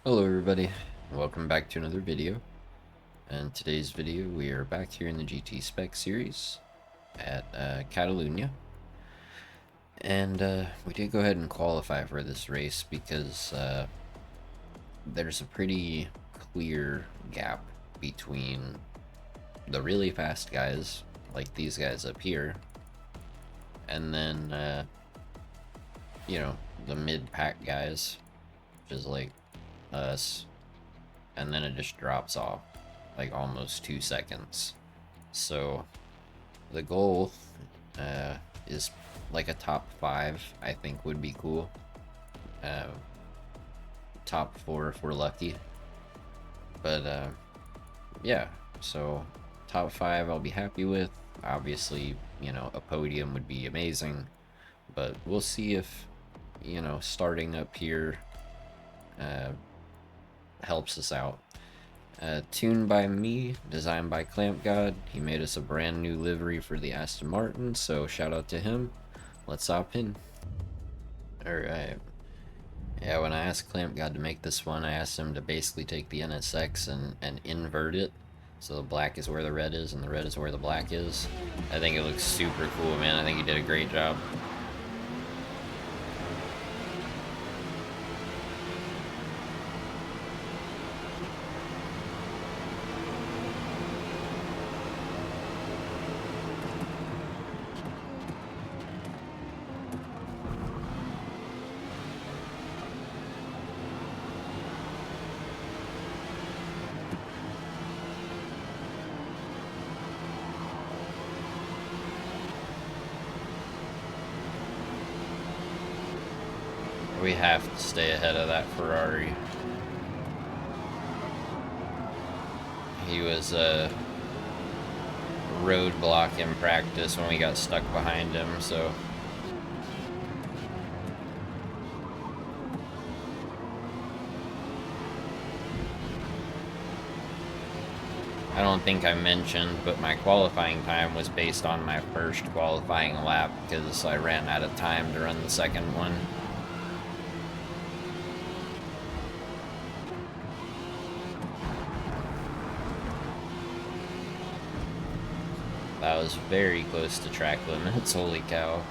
Hello everybody, welcome back to another video. In today's video we are back here in the GT Spec series at Catalunya. And we did go ahead and qualify for this race because there's a pretty clear gap between the really fast guys, like these guys up here, and then, the mid-pack guys, which is like us, and then it just drops off like almost 2 seconds. So the goal is like a top 5, I think would be cool. Top 4 if we're lucky. But yeah, so top 5 I'll be happy with. Obviously, a podium would be amazing, but we'll see if, starting up here helps us out. Tuned by me, designed by Clamp God. He made us a brand new livery for the Aston Martin, so shout out to him. Let's hop in. Alright. Yeah, when I asked Clamp God to make this one, I asked him to basically take the NSX and invert it. So the black is where the red is, and the red is where the black is. I think it looks super cool, man. I think he did a great job. We have to stay ahead of that Ferrari. He was a roadblock in practice when we got stuck behind him, so I don't think I mentioned, but my qualifying time was based on my first qualifying lap because I ran out of time to run the second one. That was very close to track limits, holy cow.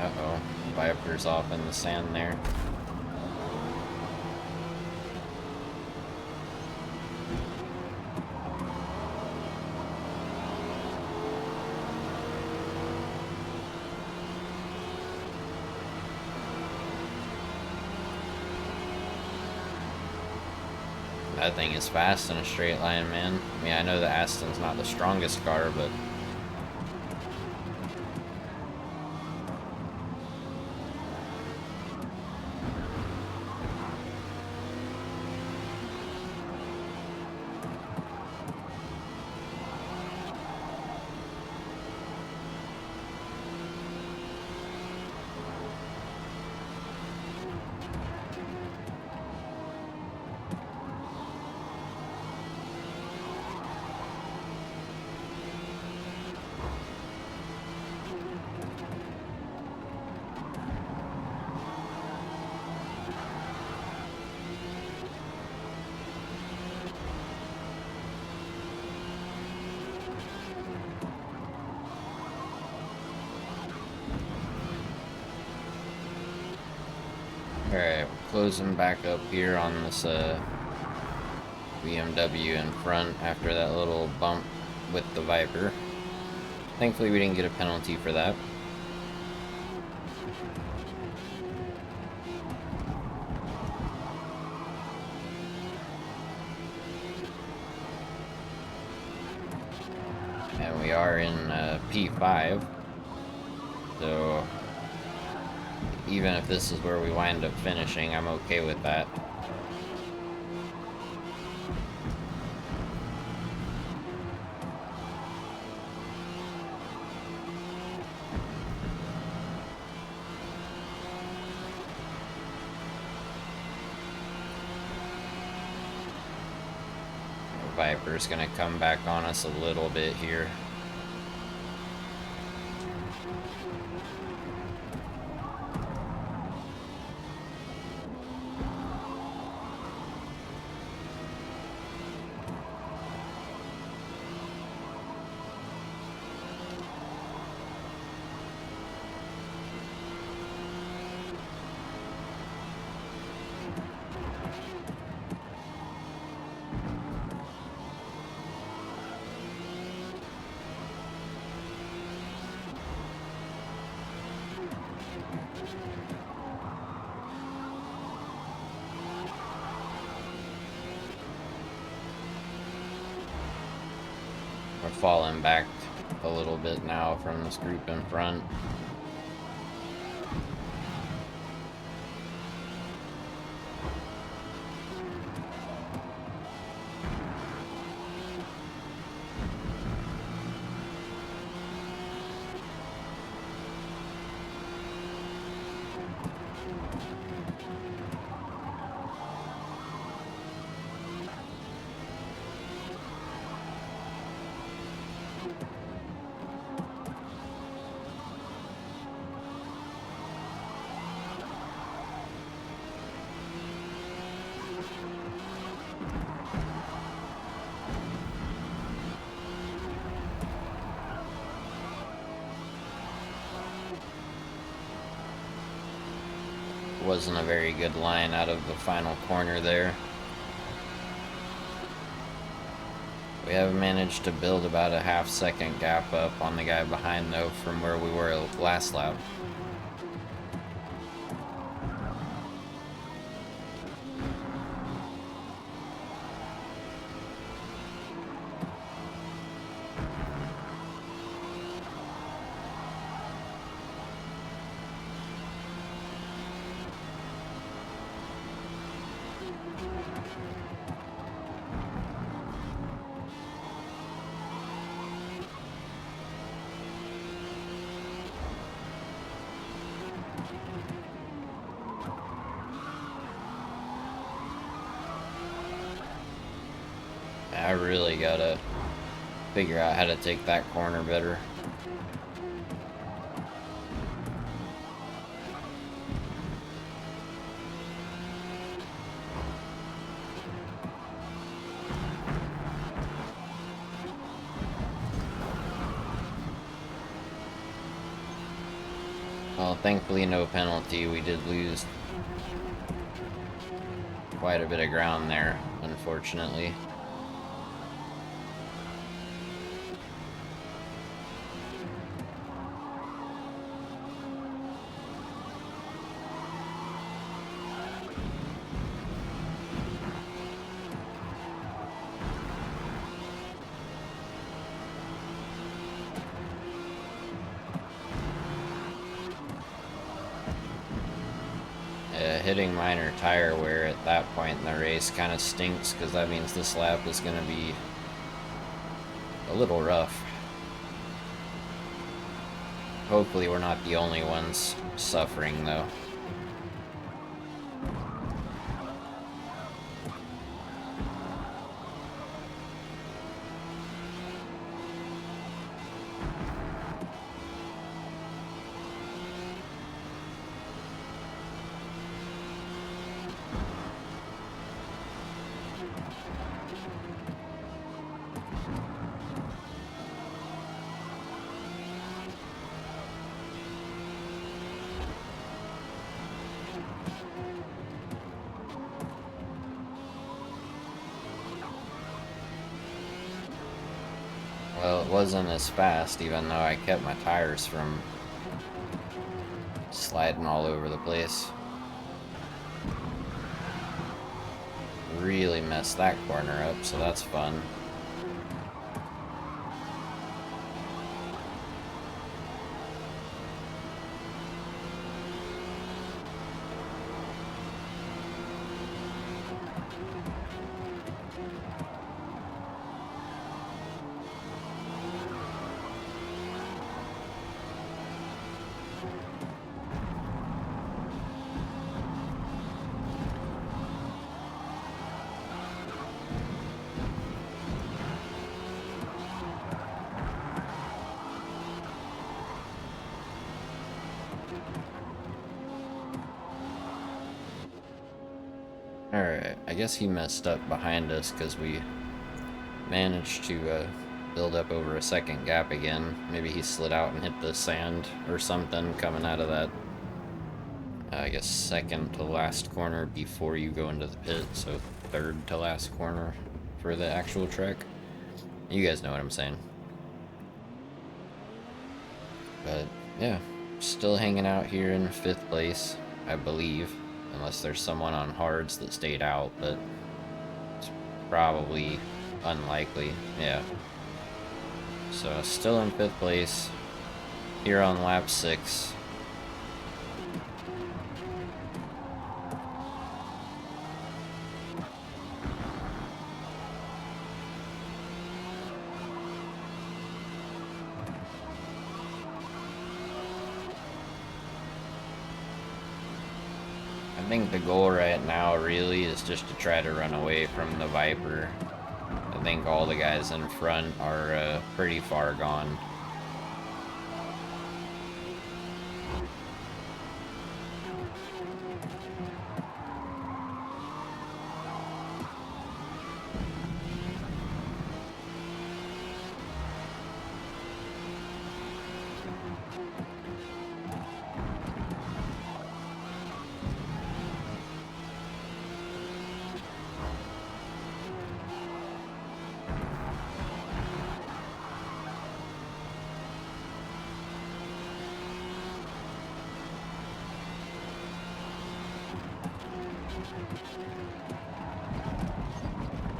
Uh-oh, Viper's off in the sand there. That thing is fast in a straight line, man. I mean, I know the Aston's not the strongest car, but alright, we're closing back up here on this BMW in front after that little bump with the Viper. Thankfully we didn't get a penalty for that. And we are in P5, so even if this is where we wind up finishing, I'm okay with that. Viper's gonna come back on us a little bit here. We're falling back a little bit now from this group in front. Wasn't a very good line out of the final corner there. We have managed to build about a half-second gap up on the guy behind, though, from where we were last lap. I really gotta figure out how to take that corner better. Well, thankfully no penalty. We did lose quite a bit of ground there, unfortunately. Hitting minor tire wear at that point in the race kind of stinks, because that means this lap is going to be a little rough. Hopefully we're not the only ones suffering, though. Well, it wasn't as fast, even though I kept my tires from sliding all over the place. Really messed that corner up, so that's fun. Alright, I guess he messed up behind us because we managed to build up over a second gap again. Maybe he slid out and hit the sand or something coming out of that, I guess, second to last corner before you go into the pit, so third to last corner for the actual track. You guys know what I'm saying. But yeah, still hanging out here in 5th place, I believe. Unless there's someone on hards that stayed out, but it's probably unlikely. Yeah. So still in 5th place here on lap 6. I think the goal right now really is just to try to run away from the Viper. I think all the guys in front are pretty far gone.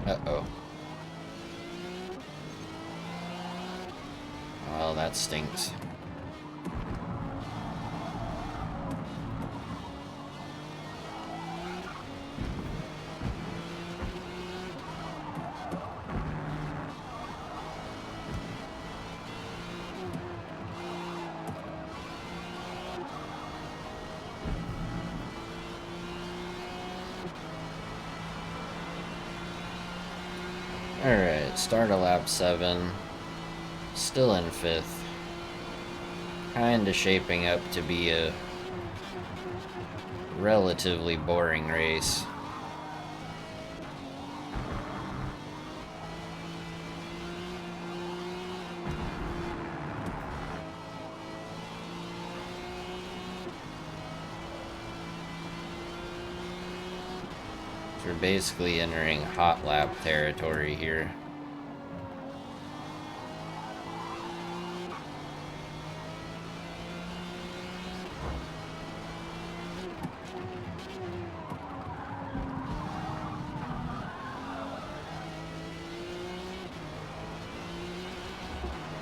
Uh-oh. Well, that stinks. Alright, start of lap 7. Still in 5th. Kinda shaping up to be a relatively boring race. We're basically entering hot lap territory here.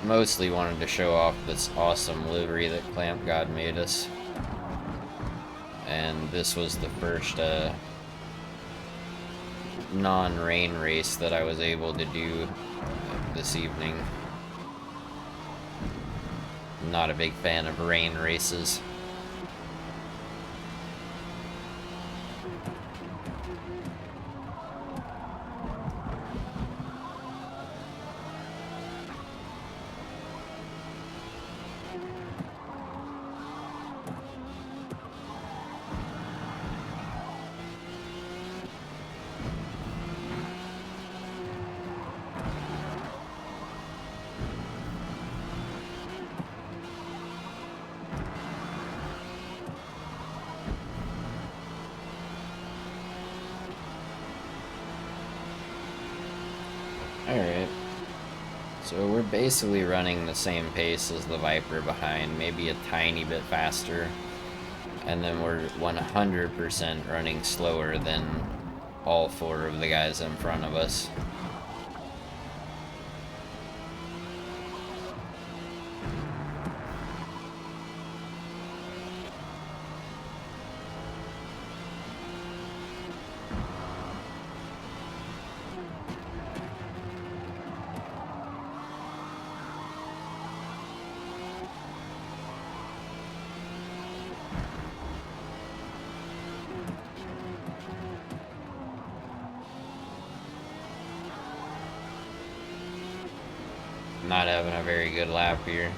Mostly wanted to show off this awesome livery that Clamp God made us. And this was the first non-rain race that I was able to do this evening. I'm not a big fan of rain races. Alright, so we're basically running the same pace as the Viper behind, maybe a tiny bit faster, and then we're 100% running slower than all 4 of the guys in front of us. Not having a very good lap here.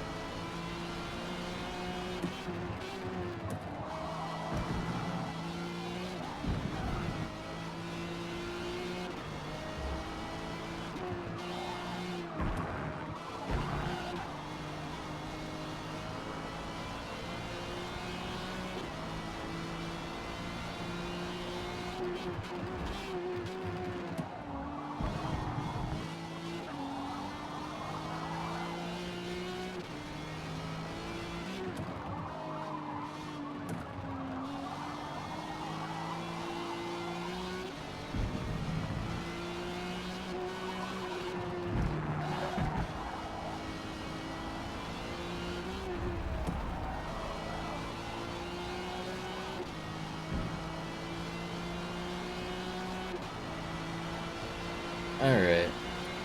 Alright,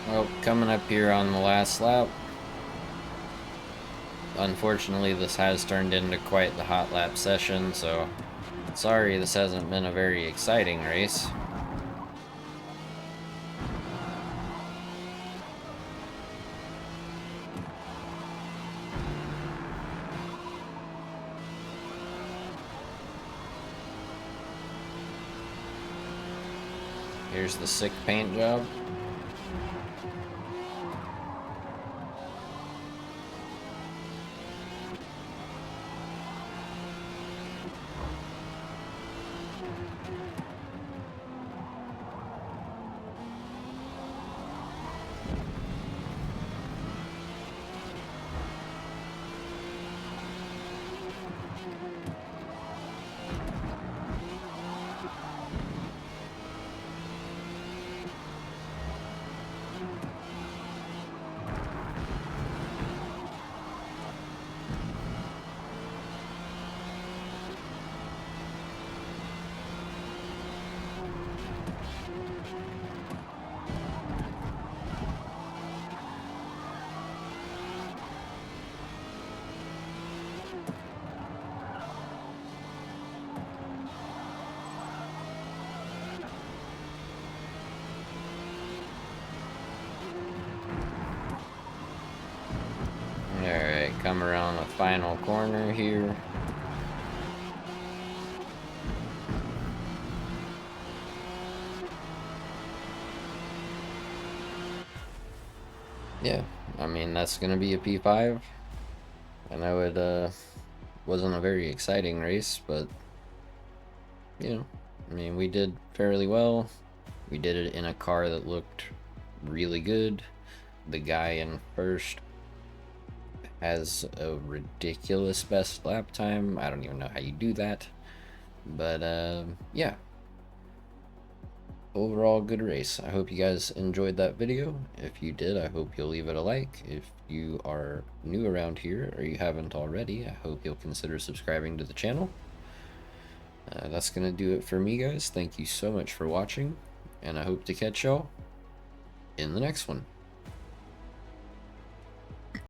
well, coming up here on the last lap. Unfortunately, this has turned into quite the hot lap session, so sorry this hasn't been a very exciting race. Here's the sick paint job. Alright, come around the final corner here. Yeah, I mean, that's gonna be a P5. I know it wasn't a very exciting race, but you know, I mean, we did fairly well. We did it in a car that looked really good. The guy in first has a ridiculous best lap time. I don't even know how you do that, but yeah, overall good race. I hope you guys enjoyed that video. If you did, I hope you'll leave it a like. If you are new around here or you haven't already, I hope you'll consider subscribing to the channel. That's gonna do it for me, guys. Thank you so much for watching, and I hope to catch y'all in the next one.